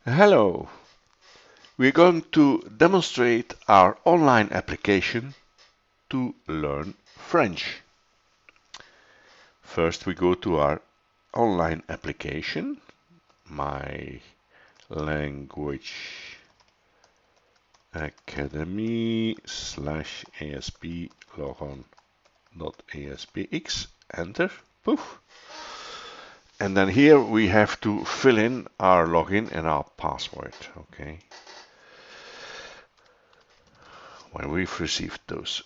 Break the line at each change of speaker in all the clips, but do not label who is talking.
Hello, we're going to demonstrate our online application to learn French. First, we go to our online application, My Language Academy /ASP logon.aspx, enter, poof. And then here we have to fill in our login and our password, okay? When we've received those.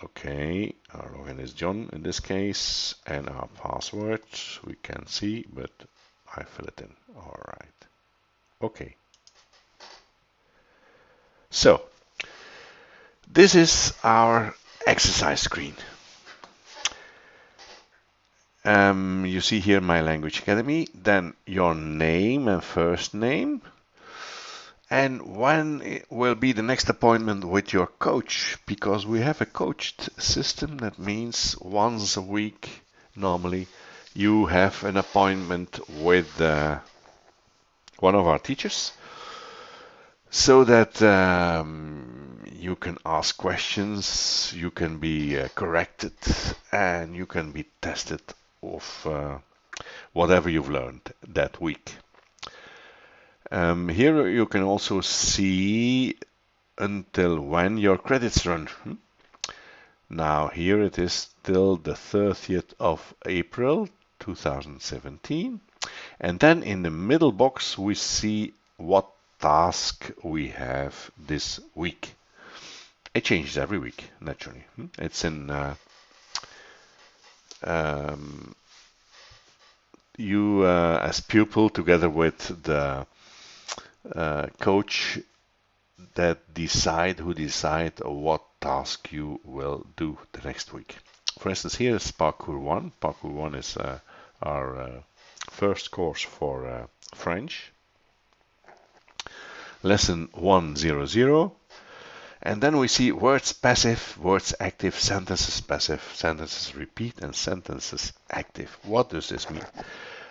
Okay, our login is John in this case, and our password we can see, but I fill it in. All right. Okay. So, this is our exercise screen. You see here My Language Academy, then your name and first name, and when it will be the next appointment with your coach, because we have a coached system. That means once a week normally you have an appointment with one of our teachers, so that you can ask questions, you can be corrected, and you can be tested of whatever you've learned that week. Here you can also see until when your credits run. Now here it is till the 30th of April 2017. And then in the middle box we see what task we have this week. It changes every week, naturally. It's in you as pupil together with the coach who decide what task you will do the next week. For instance, here is Parcours 1. Parcours 1 is our first course for French. Lesson 100. And then we see words passive, words active, sentences passive, sentences repeat, and sentences active. What does this mean?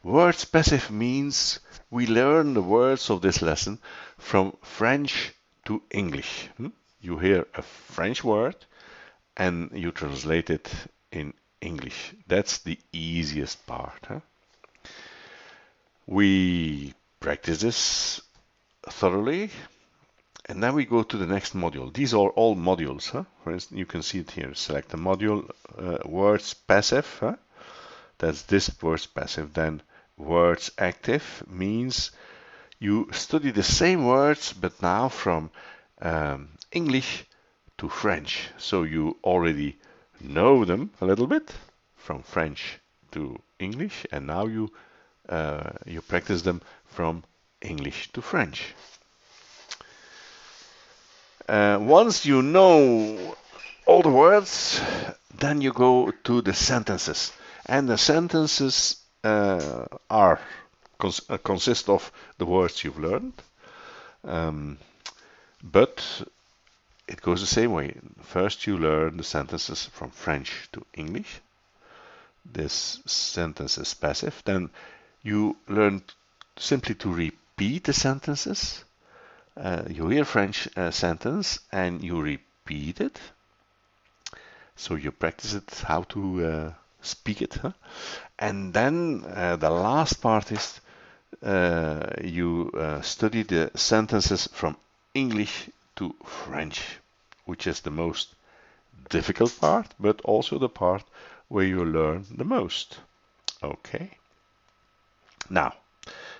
Words passive means we learn the words of this lesson from French to English. You hear a French word and you translate it in English. That's the easiest part. We practice this thoroughly, and then we go to the next module. These are all modules. For instance, you can see it here. Select the module, words passive. That's this words passive. Then words active means you study the same words, but now from English to French. So you already know them a little bit from French to English, and now you practice them from English to French. Once you know all the words, then you go to the sentences, and the sentences consist of the words you've learned, but it goes the same way. First you learn the sentences from French to English. This sentence is passive. Then you learn simply to repeat the sentences. You hear French sentence and you repeat it. So you practice it, how to speak it. And then the last part is you study the sentences from English to French, which is the most difficult part, but also the part where you learn the most. Okay. Now,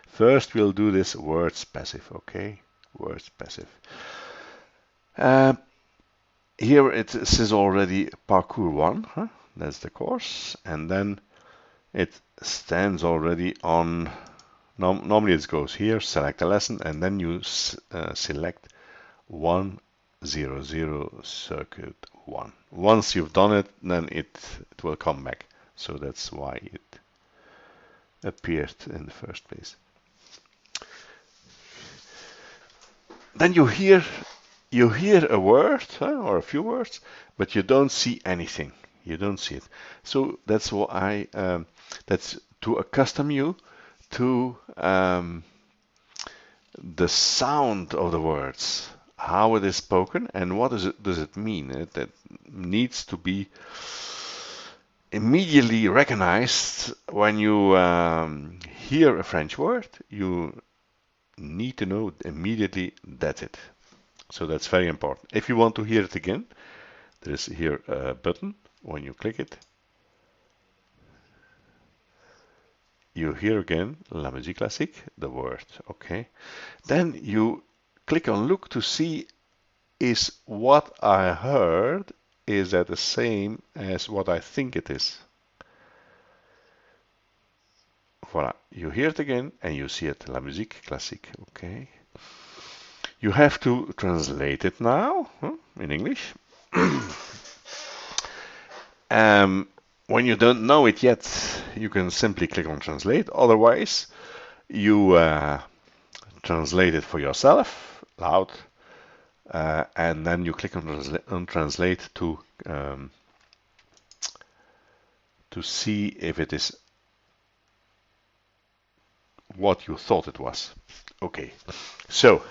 first we'll do this words passive. Okay, words passive. Here it says already Parcours 1. That's the course, and then it stands already on. Normally it goes here, select a lesson, and then you select 100 circuit 1. Once you've done it, then it will come back. So that's why it appeared in the first place. Then you hear a word or a few words, but you don't see anything. You don't see it. So that's why that's to accustom you to the sound of the words, how it is spoken, and what does it mean. It needs to be immediately recognized when you hear a French word. You need to know immediately that's it. So that's very important. If you want to hear it again, there is here a button. When you click it, you hear again La Musique Classique, the word. Okay. Then you click on look to see is what I heard, is that the same as what I think it is. Voilà. You hear it again and you see it, La Musique Classique. Okay. You have to translate it now in English. When you don't know it yet, you can simply click on translate. Otherwise, you translate it for yourself loud, and then you click on translate to see if it is what you thought it was. Okay, so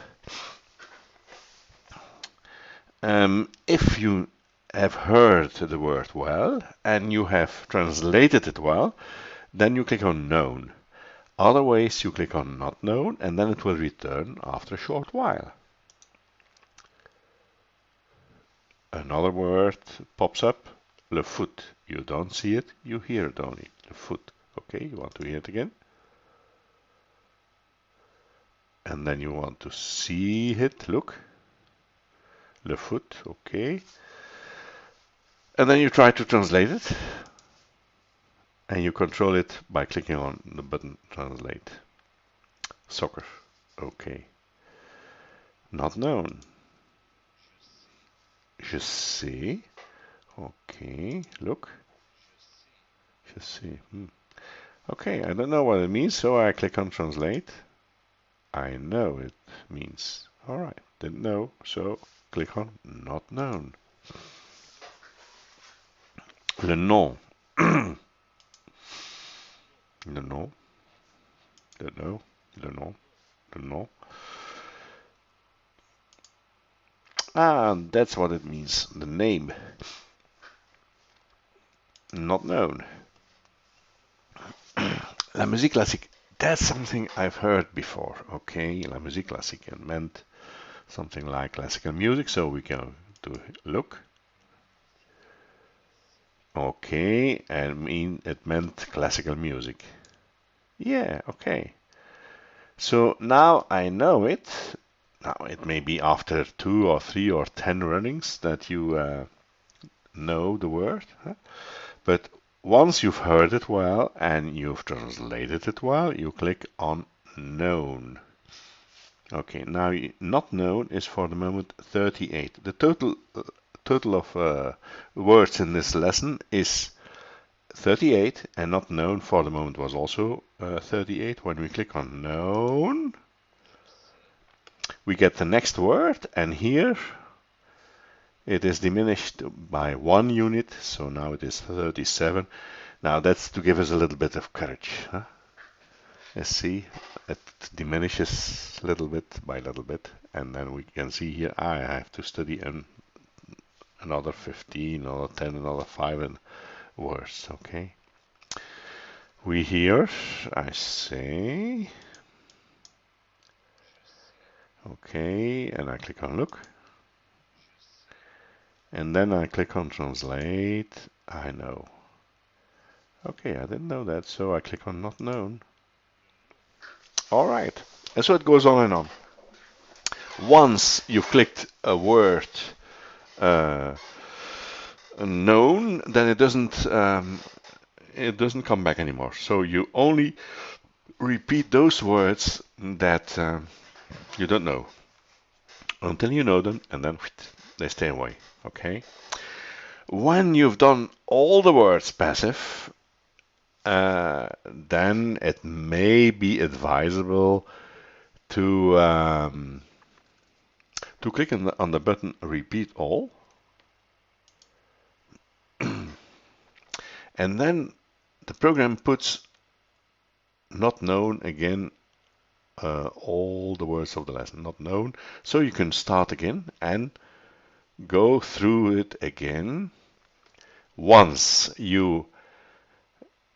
if you have heard the word well and you have translated it well, then you click on known. Otherwise, you click on not known, and then it will return after a short while. Another word pops up, le foot. You don't see it, you hear it only, le foot. Okay, you want to hear it again. And then you want to see it, look, le foot, okay. And then you try to translate it, and you control it by clicking on the button translate. Soccer, okay. Not known. Je sais, okay, look. Je sais, Okay, I don't know what it means, so I click on translate. I know it means. Alright, didn't know, so click on not known. Le nom. Le nom. Le nom. Le nom. Le nom. Ah, that's what it means. The name. Not known. La musique classique. That's something I've heard before. Okay, la musique classique. It meant something like classical music, so we can do look. Okay, and it meant classical music. Yeah, okay. So now I know it. Now it may be after 2 or 3 or 10 runnings that you know the word. But once you've heard it well and you've translated it well, you click on known. Okay, now not known is for the moment 38. The total of words in this lesson is 38, and not known for the moment was also 38. When we click on known, we get the next word, and here it is diminished by 1 unit, so now it is 37. Now that's to give us a little bit of courage. Let's see, it diminishes little bit by little bit, and then we can see here I have to study another 15, another 10, another 5 words. Okay. We hear, I say, okay, and I click on look. And then I click on translate. I know. Okay, I didn't know that, so I click on not known. All right, and so it goes on and on. Once you've clicked a word known, then it doesn't come back anymore. So you only repeat those words that you don't know until you know them, and then they stay away. Okay. When you've done all the words passive, then it may be advisable to click on the button repeat all, and then the program puts not known again all the words of the lesson not known. So you can start again and go through it again. Once you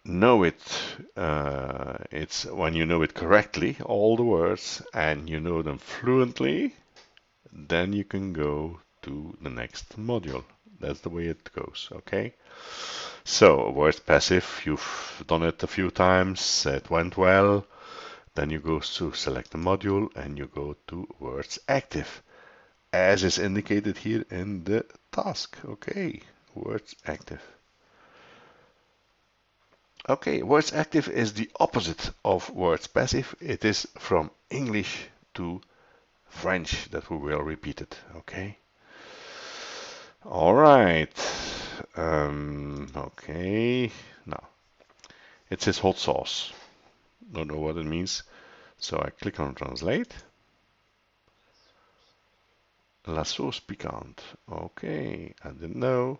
know it, it's when you know it correctly, all the words, and you know them fluently, then you can go to the next module. That's the way it goes, okay? So, words passive, you've done it a few times, it went well. Then you go to select the module and you go to words active, as is indicated here in the task. Okay, words active. Okay, words active is the opposite of words passive. It is from English to French that we will repeat it. Okay. All right. Okay. Now it says hot sauce. Don't know what it means. So I click on translate. La sauce piquante. Okay, I didn't know.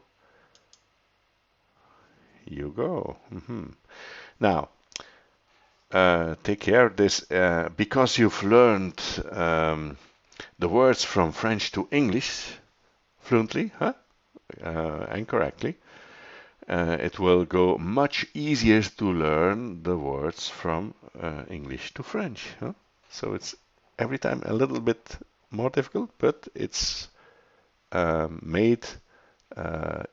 You go. Now, take care of this because you've learned the words from French to English fluently, and correctly. It will go much easier to learn the words from English to French. So it's every time a little bit more difficult, but it's made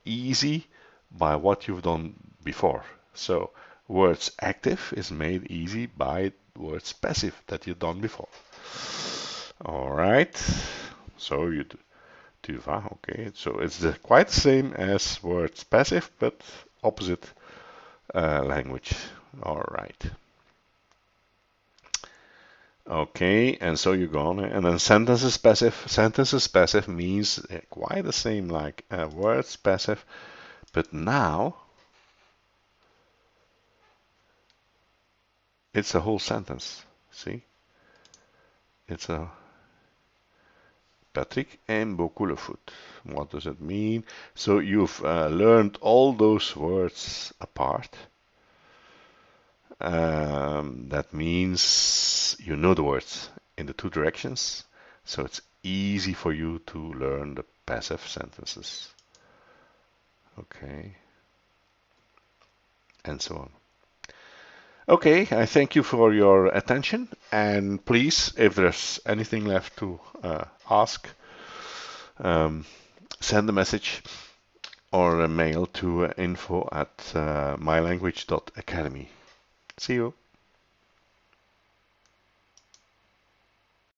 easy by what you've done before. So words active is made easy by words passive that you've done before. All right. So you tu vas, okay. So it's quite the same as words passive, but opposite language. All right. Okay, and so you go on, and then sentences passive. Sentences passive means quite the same like words passive, but now it's a whole sentence. See? It's a Patrick aime beaucoup le foot. What does it mean? So you've learned all those words apart. That means you know the words in the two directions, so it's easy for you to learn the passive sentences. Okay, and so on. Okay, I thank you for your attention, and please, if there's anything left to ask, send a message or a mail to info@mylanguage.academy. See you.